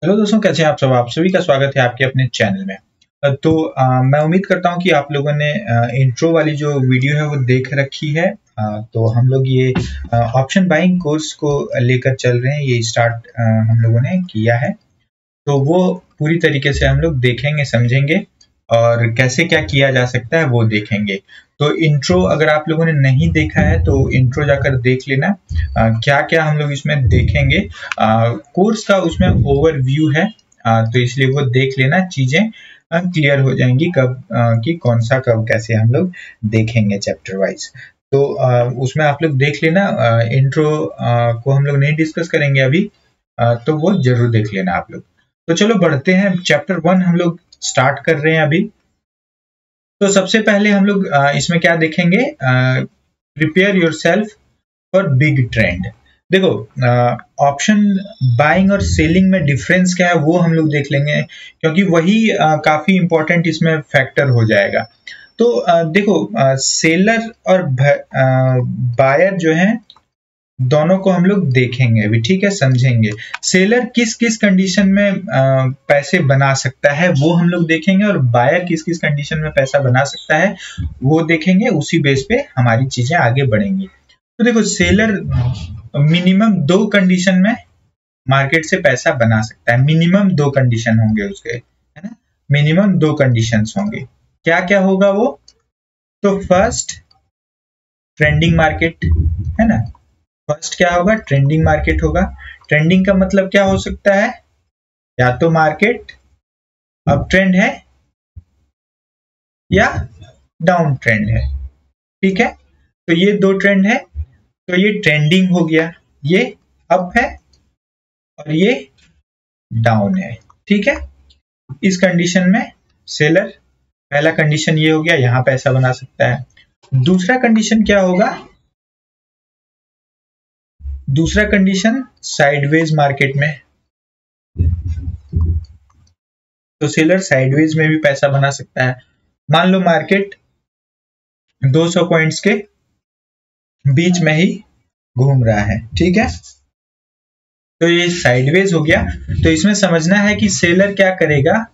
Hello दोस्तों, कैसे हैं आप सब। आप सभी का स्वागत है आपके अपने चैनल में। मैं उम्मीद करता हूं कि आप लोगों ने इंट्रो वाली जो वीडियो है वो देख रखी है। तो हम लोग ये ऑप्शन बाइंग कोर्स को लेकर चल रहे हैं। ये स्टार्ट हम लोगों ने किया है, तो वो पूरी तरीके से हम लोग देखेंगे, समझेंगे और कैसे क्या किया जा सकता है वो देखेंगे। तो इंट्रो अगर आप लोगों ने नहीं देखा है तो इंट्रो जाकर देख लेना। क्या क्या हम लोग इसमें देखेंगे, कोर्स का उसमें ओवरव्यू है। तो इसलिए वो देख लेना, चीजें क्लियर हो जाएंगी कब कि कौन सा कब कैसे हम लोग देखेंगे चैप्टर वाइज। तो उसमें आप लोग देख लेना। इंट्रो को हम लोग नहीं डिस्कस करेंगे अभी, तो वो जरूर देख लेना आप लोग। तो चलो बढ़ते हैं, चैप्टर 1 हम लोग स्टार्ट कर रहे हैं अभी। तो सबसे पहले हम लोग इसमें क्या देखेंगे, prepare yourself for big trend. देखो, ऑप्शन बाइंग और सेलिंग में डिफरेंस क्या है वो हम लोग देख लेंगे, क्योंकि वही काफी इंपॉर्टेंट इसमें फैक्टर हो जाएगा। तो देखो, सेलर और बायर जो है दोनों को हम लोग देखेंगे अभी, ठीक है, समझेंगे। सेलर किस किस कंडीशन में पैसे बना सकता है वो हम लोग देखेंगे, और बायर किस किस कंडीशन में पैसा बना सकता है वो देखेंगे। उसी बेस पे हमारी चीजें आगे बढ़ेंगी। तो देखो, सेलर मिनिमम 2 कंडीशन में मार्केट से पैसा बना सकता है। मिनिमम 2 कंडीशन होंगे उसके, है ना। मिनिमम 2 कंडीशंस होंगे। क्या क्या होगा वो? तो फर्स्ट, ट्रेंडिंग मार्केट, है ना। फर्स्ट क्या होगा? ट्रेंडिंग मार्केट होगा। ट्रेंडिंग का मतलब क्या हो सकता है? या तो मार्केट अप ट्रेंड है या डाउन ट्रेंड है, ठीक है। तो ये 2 ट्रेंड है, तो ये ट्रेंडिंग हो गया। ये अप है और ये डाउन है, ठीक है। इस कंडीशन में सेलर, पहला कंडीशन ये हो गया, यहां पैसा बना सकता है। दूसरा कंडीशन क्या होगा? दूसरा कंडीशन साइडवेज मार्केट में, तो सेलर साइडवेज में भी पैसा बना सकता है। मान लो मार्केट 200 पॉइंट्स के बीच में ही घूम रहा है, ठीक है। तो ये साइडवेज हो गया। तो इसमें समझना है कि सेलर क्या करेगा,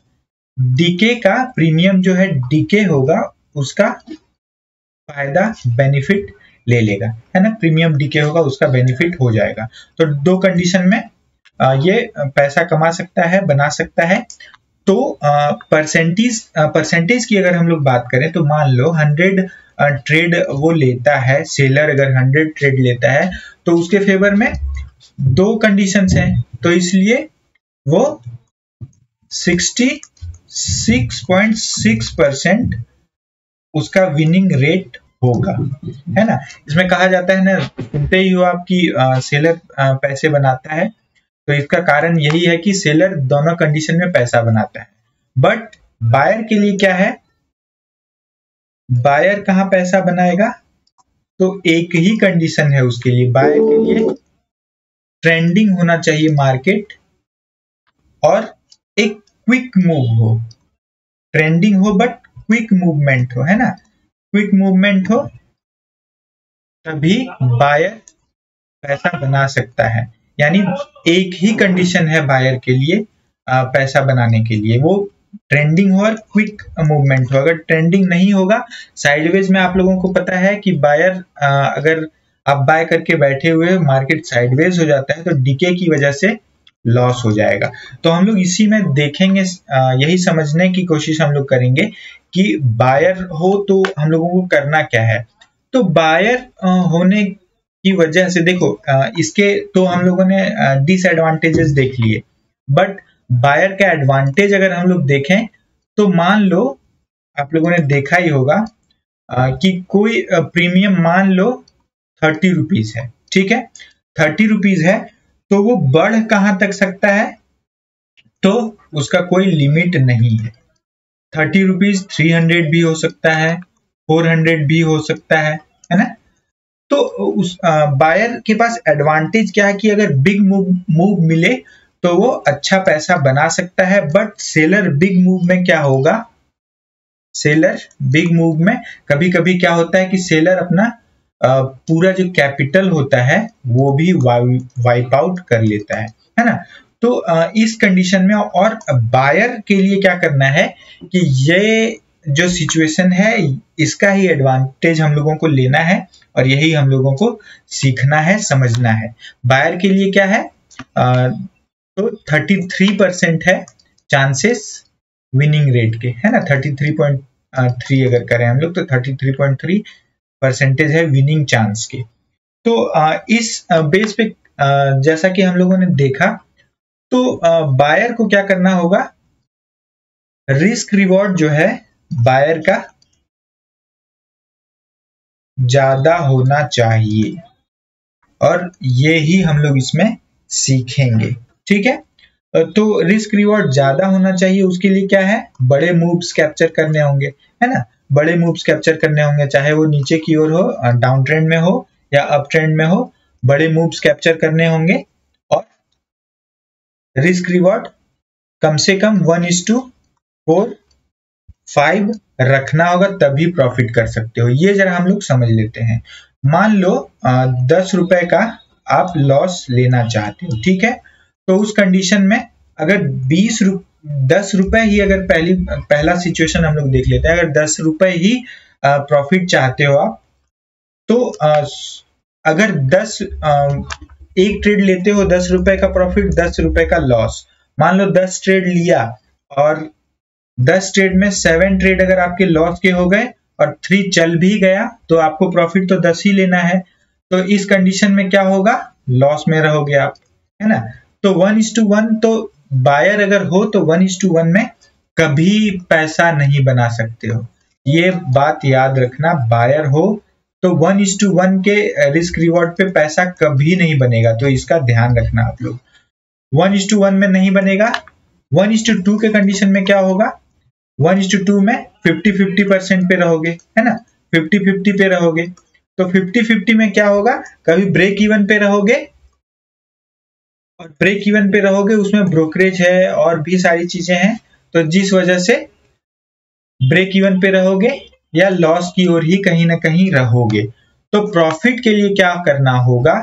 डीके का प्रीमियम जो है डीके होगा, उसका फायदा बेनिफिट ले लेगा, है ना। प्रीमियम डीके होगा, उसका बेनिफिट हो जाएगा। तो 2 कंडीशन में ये पैसा कमा सकता है, बना सकता है। तो परसेंटेज की अगर हम लोग बात करें तो मान लो 100 ट्रेड वो लेता है, सेलर अगर 100 ट्रेड लेता है तो उसके फेवर में 2 कंडीशंस हैं, तो इसलिए वो 66.6% उसका विनिंग रेट होगा, है ना। इसमें कहा जाता है ना, सुनते ही हो आपकी सेलर पैसे बनाता है, तो इसका कारण यही है कि सेलर दोनों कंडीशन में पैसा बनाता है। बट बायर के लिए क्या है? बायर कहां पैसा बनाएगा? तो एक ही कंडीशन है उसके लिए। बायर के लिए ट्रेंडिंग होना चाहिए मार्केट और एक क्विक मूव हो। ट्रेंडिंग हो बट क्विक मूवमेंट हो, है ना। क्विक मूवमेंट हो तभी बायर पैसा बना सकता है। यानी एक ही कंडीशन है बायर के लिए पैसा बनाने के लिए, वो ट्रेंडिंग हो और क्विक मूवमेंट हो। अगर ट्रेंडिंग नहीं होगा, साइडवेज में आप लोगों को पता है कि बायर अगर आप बाय करके बैठे हुए मार्केट साइडवेज हो जाता है तो डीके की वजह से लॉस हो जाएगा। तो हम लोग इसी में देखेंगे, यही समझने की कोशिश हम लोग करेंगे कि बायर हो तो हम लोगों को करना क्या है। तो बायर होने की वजह से देखो, इसके तो हम लोगों ने डिसएडवांटेजेस देख लिए, बट बायर का एडवांटेज अगर हम लोग देखें तो मान लो आप लोगों ने देखा ही होगा कि कोई प्रीमियम मान लो 30 रुपीज है, ठीक है। 30 रुपीज है तो वो बढ़ कहां तक सकता है? तो उसका कोई लिमिट नहीं है। 30 रुपीज 300 भी हो सकता है, 400 भी हो सकता है ना। तो उस बायर के पास एडवांटेज क्या है कि अगर बिग मूव मिले तो वो अच्छा पैसा बना सकता है। बट सेलर बिग मूव में क्या होगा? सेलर बिग मूव में कभी कभी क्या होता है कि सेलर अपना पूरा जो कैपिटल होता है वो भी वाइप आउट कर लेता है ना। तो इस कंडीशन में और बायर के लिए क्या करना है कि ये जो सिचुएशन है इसका ही एडवांटेज हम लोगों को लेना है और यही हम लोगों को सीखना है, समझना है। बायर के लिए क्या है, तो 33% है चांसेस विनिंग रेट के, है ना। 33.3 अगर करें हम लोग तो 33.3% है विनिंग चांस के। तो इस बेस पे जैसा कि हम लोगों ने देखा, तो बायर को क्या करना होगा, रिस्क रिवॉर्ड जो है बायर का ज्यादा होना चाहिए और ये ही हम लोग इसमें सीखेंगे, ठीक है। तो रिस्क रिवॉर्ड ज्यादा होना चाहिए, उसके लिए क्या है, बड़े मूव्स कैप्चर करने होंगे, है ना। बड़े मूव्स कैप्चर करने होंगे, चाहे वो नीचे की ओर हो, डाउन ट्रेंड में हो या अप ट्रेंड में हो, बड़े मूव्स कैप्चर करने होंगे और रिस्क रिवॉर्ड कम से कम 1:4-5 रखना होगा, तभी प्रॉफिट कर सकते हो। ये जरा हम लोग समझ लेते हैं। मान लो 10 रुपए का आप लॉस लेना चाहते हो, ठीक है। तो उस कंडीशन में अगर 10 रुपए ही, अगर पहला सिचुएशन हम लोग देख लेते हैं, अगर 10 रुपए ही प्रॉफिट चाहते हो आप, तो अगर एक ट्रेड लेते हो 10 रुपए का प्रॉफिट, 10 रुपए का लॉस, मान लो 10 ट्रेड लिया और 10 ट्रेड में 7 ट्रेड अगर आपके लॉस के हो गए और 3 चल भी गया, तो आपको प्रॉफिट तो 10 ही लेना है। तो इस कंडीशन में क्या होगा, लॉस में रहोगे आप, है ना। तो 1:1, तो बायर अगर हो तो 1:1 में कभी पैसा नहीं बना सकते हो, ये बात याद रखना। बायर हो तो 1:1 के रिस्क रिवॉर्ड पे पैसा कभी नहीं बनेगा, तो इसका ध्यान रखना आप लोग। 1:1 में नहीं बनेगा। 1:2 के कंडीशन में क्या होगा, 1:2 में 50-50% पे रहोगे, है ना। 50-50 पे रहोगे, तो 50-50 में क्या होगा, कभी ब्रेक इवन पे रहोगे, और ब्रेक इवन पे रहोगे उसमें ब्रोकरेज है और भी सारी चीजें हैं, तो जिस वजह से ब्रेक इवन पे रहोगे या लॉस की ओर ही कहीं ना कहीं रहोगे। तो प्रॉफिट के लिए क्या करना होगा,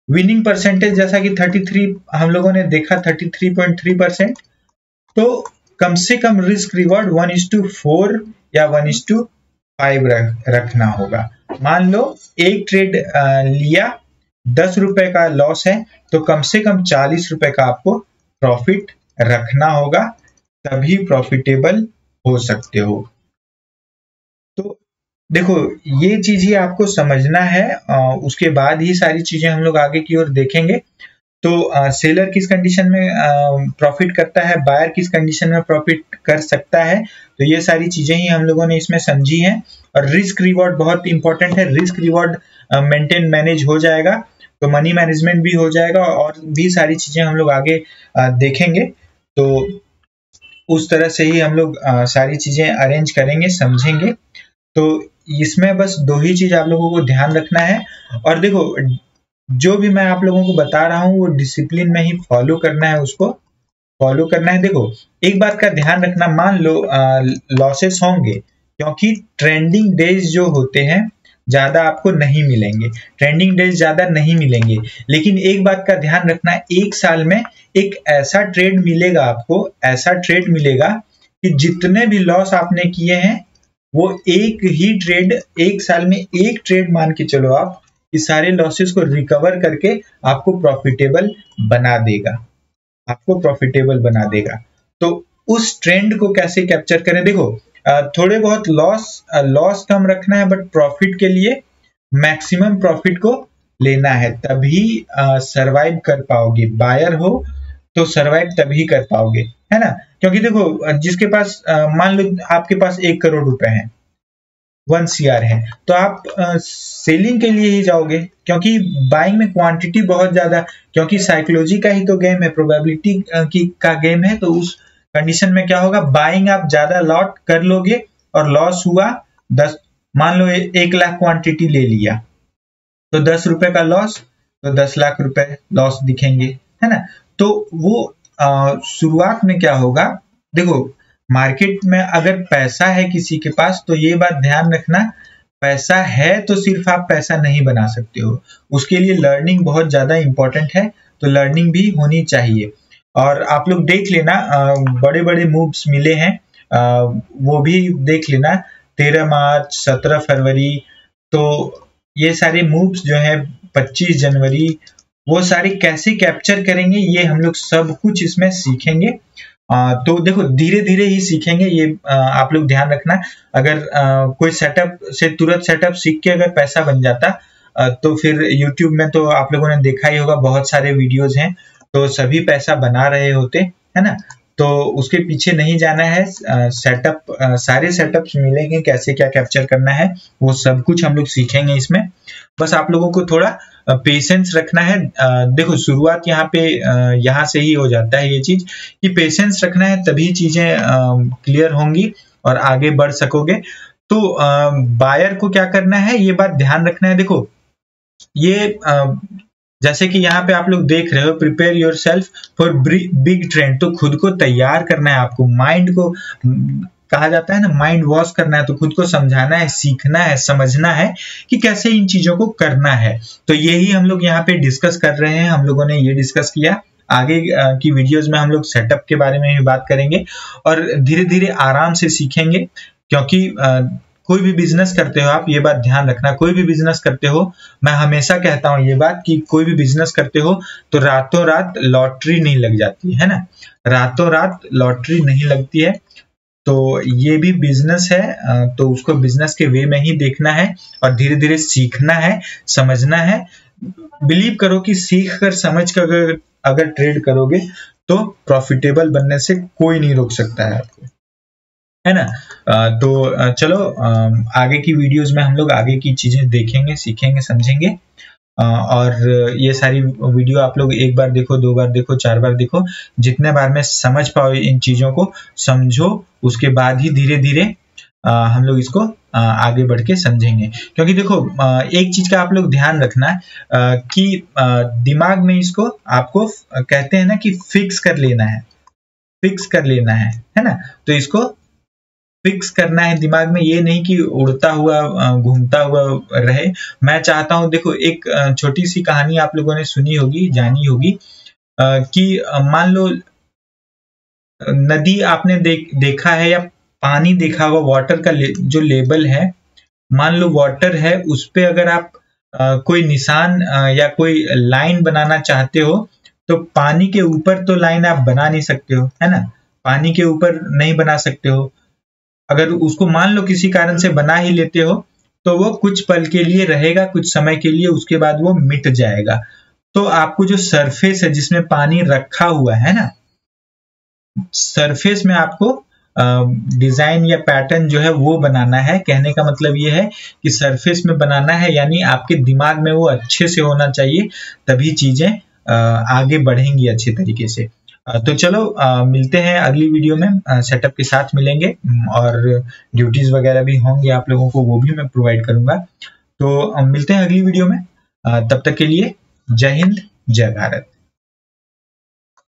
विनिंग परसेंटेज जैसा कि 33 हम लोगों ने देखा, 33.3%, तो कम से कम रिस्क रिवॉर्ड 1:4 या 1:5 रखना होगा। मान लो एक ट्रेड लिया, 10 रुपए का लॉस है, तो कम से कम 40 रुपए का आपको प्रॉफिट रखना होगा, तभी प्रॉफिटेबल हो सकते हो। तो देखो, ये चीज ही आपको समझना है, उसके बाद ही सारी चीजें हम लोग आगे की ओर देखेंगे। तो सेलर किस कंडीशन में प्रॉफिट करता है, बायर किस कंडीशन में प्रॉफिट कर सकता है, तो ये सारी चीजें ही हम लोगों ने इसमें समझी हैं। और रिस्क रिवॉर्ड बहुत इंपॉर्टेंट है, रिस्क रिवॉर्ड मेंटेन मैनेज हो जाएगा तो मनी मैनेजमेंट भी हो जाएगा और भी सारी चीजें हम लोग आगे देखेंगे। तो उस तरह से ही हम लोग सारी चीजें अरेंज करेंगे, समझेंगे। तो इसमें बस 2 ही चीज आप लोगों को ध्यान रखना है। और देखो, जो भी मैं आप लोगों को बता रहा हूँ वो डिसिप्लिन में ही फॉलो करना है, उसको फॉलो करना है। देखो, एक बात का ध्यान रखना, मान लो लॉसेस होंगे, क्योंकि ट्रेंडिंग डेज जो होते हैं ज्यादा आपको नहीं मिलेंगे, ट्रेंडिंग डेज ज्यादा नहीं मिलेंगे। लेकिन एक बात का ध्यान रखना, एक साल में एक ऐसा ट्रेड मिलेगा आपको, ऐसा ट्रेड मिलेगा कि जितने भी लॉस आपने किए हैं वो एक ही ट्रेड, एक साल में एक ट्रेड मान के चलो आप, इस सारे लॉसेस को रिकवर करके आपको प्रॉफिटेबल बना देगा, आपको प्रॉफिटेबल बना देगा। तो उस ट्रेंड को कैसे कैप्चर करें, देखो, थोड़े बहुत लॉस कम रखना है, बट प्रॉफिट के लिए मैक्सिमम प्रॉफिट को लेना है, तभी सरवाइव कर पाओगे। बायर हो तो सरवाइव तभी कर पाओगे, है ना। क्योंकि देखो, जिसके पास मान लो आपके पास 1 करोड़ रुपए है, 1 CR है, तो आप सेलिंग के लिए ही जाओगे, क्योंकि बाइंग में क्वांटिटी बहुत ज्यादा, क्योंकि साइकोलॉजी का ही तो गेम है, प्रोबेबिलिटी की का गेम है। तो उस कंडीशन में क्या होगा, बाइंग आप ज्यादा लॉट कर लोगे और लॉस हुआ 10, मान लो 1 लाख क्वांटिटी ले लिया, तो 10 रुपए का लॉस, तो 10 लाख रुपए लॉस दिखेंगे, है ना। तो वो शुरुआत में क्या होगा, देखो, मार्केट में अगर पैसा है किसी के पास, तो ये बात ध्यान रखना, पैसा है तो सिर्फ आप पैसा नहीं बना सकते हो, उसके लिए लर्निंग बहुत ज़्यादा इम्पोर्टेंट है, तो लर्निंग भी होनी चाहिए। और आप लोग देख लेना, बड़े बड़े मूव्स मिले हैं, वो भी देख लेना, 13 मार्च, 17 फरवरी, तो ये सारे मूव्स जो है 25 जनवरी, वो सारे कैसे कैप्चर करेंगे ये हम लोग सब कुछ इसमें सीखेंगे। तो देखो धीरे धीरे ही सीखेंगे, ये आप लोग ध्यान रखना। अगर कोई सेटअप से तुरंत सेटअप सीख के अगर पैसा बन जाता तो फिर YouTube में तो आप लोगों ने देखा ही होगा, बहुत सारे वीडियोज हैं, तो सभी पैसा बना रहे होते, है ना। तो उसके पीछे नहीं जाना है, सेटअप सारे सेटअप्स मिलेंगे, कैसे क्या कैप्चर करना है वो सब कुछ हम लोग सीखेंगे इसमें। बस आप लोगों को थोड़ा पेशेंस रखना है। देखो शुरुआत यहाँ पे यहाँ से ही हो जाता है ये चीज, कि पेशेंस रखना है, तभी चीजें क्लियर होंगी और आगे बढ़ सकोगे। तो बायर को क्या करना है ये बात ध्यान रखना है। देखो ये जैसे कि यहाँ पे आप लोग देख रहे हो, prepare your self for big trend, तो खुद को तैयार करना है आपको, माइंड को कहा जाता है ना, माइंड वॉश करना है, तो खुद को समझाना है, सीखना है, समझना है कि कैसे इन चीजों को करना है। तो यही हम लोग यहाँ पे डिस्कस कर रहे हैं, हम लोगों ने ये डिस्कस किया। आगे की वीडियोस में हम लोग सेटअप के बारे में भी बात करेंगे और धीरे धीरे आराम से सीखेंगे, क्योंकि कोई भी बिजनेस करते हो आप, ये बात ध्यान रखना, कोई भी बिजनेस करते हो, मैं हमेशा कहता हूँ ये बात कि कोई भी बिजनेस करते हो तो रातों रात लॉटरी नहीं लग जाती है ना, रातों रात लॉटरी नहीं लगती है। तो ये भी बिजनेस है, तो उसको बिजनेस के वे में ही देखना है और धीरे धीरे सीखना है, समझना है। बिलीव करो कि सीख कर समझ कर अगर ट्रेड करोगे तो प्रॉफिटेबल बनने से कोई नहीं रोक सकता है आपको, है ना। तो चलो आगे की वीडियोस में हम लोग आगे की चीजें देखेंगे, सीखेंगे, समझेंगे। और ये सारी वीडियो आप लोग एक बार देखो, 2 बार देखो, 4 बार देखो, जितने बार में समझ पाओ इन चीजों को समझो, उसके बाद ही धीरे धीरे हम लोग इसको आगे बढ़ के समझेंगे। क्योंकि देखो एक चीज का आप लोग ध्यान रखना कि दिमाग में इसको आपको कहते हैं ना कि फिक्स कर लेना है, फिक्स कर लेना है ना। तो इसको फिक्स करना है दिमाग में, ये नहीं कि उड़ता हुआ घूमता हुआ रहे। मैं चाहता हूं, देखो एक छोटी सी कहानी आप लोगों ने सुनी होगी, जानी होगी, कि मान लो नदी आपने देखा है या पानी देखा होगा, वाटर का जो लेबल है, मान लो वाटर है, उस पे अगर आप कोई निशान या कोई लाइन बनाना चाहते हो तो पानी के ऊपर तो लाइन आप बना नहीं सकते हो, है ना, पानी के ऊपर नहीं बना सकते हो। अगर उसको मान लो किसी कारण से बना ही लेते हो तो वो कुछ पल के लिए रहेगा, कुछ समय के लिए, उसके बाद वो मिट जाएगा। तो आपको जो सरफेस है जिसमें पानी रखा हुआ है ना, सरफेस में आपको डिजाइन या पैटर्न जो है वो बनाना है। कहने का मतलब ये है कि सरफेस में बनाना है, यानी आपके दिमाग में वो अच्छे से होना चाहिए, तभी चीजें आगे बढ़ेंगी अच्छे तरीके से। तो चलो मिलते हैं अगली वीडियो में, सेटअप के साथ मिलेंगे और ड्यूटीज वगैरह भी होंगे आप लोगों को, वो भी मैं प्रोवाइड करूंगा। तो मिलते हैं अगली वीडियो में, तब तक के लिए जय हिंद, जय भारत।